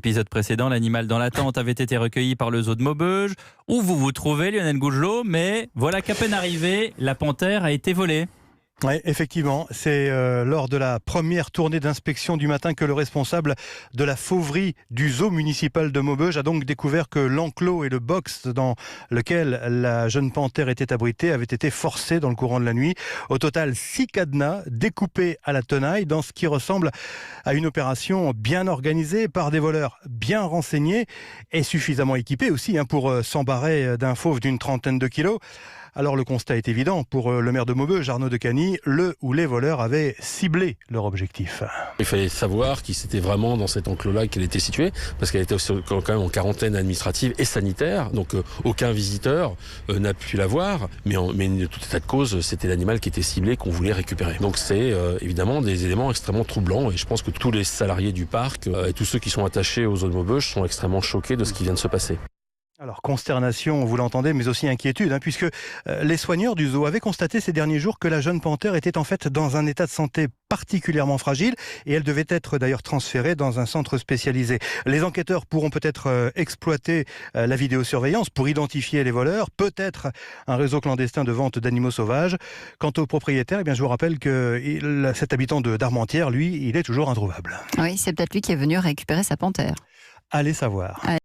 l'épisode précédent, l'animal dans la tente avait été recueilli par le zoo de Maubeuge, où vous vous trouvez, Lionel Gougelot, mais voilà qu'à peine arrivé, la panthère a été volée. Oui, effectivement, c'est lors de la première tournée d'inspection du matin que le responsable de la fauverie du zoo municipal de Maubeuge a donc découvert que l'enclos et le box dans lequel la jeune panthère était abritée avaient été forcés dans le courant de la nuit. Au total, 6 cadenas découpés à la tenaille dans ce qui ressemble à une opération bien organisée par des voleurs bien renseignés et suffisamment équipés aussi pour s'embarrer d'un fauve d'une trentaine de kilos. Alors le constat est évident pour le maire de Maubeuge, Arnaud Decany, le ou les voleurs avaient ciblé leur objectif. Il fallait savoir qui c'était vraiment dans cet enclos-là qu'elle était située, parce qu'elle était aussi quand même en quarantaine administrative et sanitaire, donc aucun visiteur n'a pu la voir, mais de tout état de cause, c'était l'animal qui était ciblé, qu'on voulait récupérer. Donc c'est évidemment des éléments extrêmement troublants, et je pense que tous les salariés du parc et tous ceux qui sont attachés aux zoo de Maubeuge sont extrêmement choqués de ce qui vient de se passer. Alors consternation, vous l'entendez, mais aussi inquiétude, puisque les soigneurs du zoo avaient constaté ces derniers jours que la jeune panthère était en fait dans un état de santé particulièrement fragile et elle devait être d'ailleurs transférée dans un centre spécialisé. Les enquêteurs pourront peut-être exploiter la vidéosurveillance pour identifier les voleurs, peut-être un réseau clandestin de vente d'animaux sauvages. Quant au propriétaire, je vous rappelle que cet habitant d'Armentières, lui, il est toujours introuvable. Oui, c'est peut-être lui qui est venu récupérer sa panthère. Allez savoir.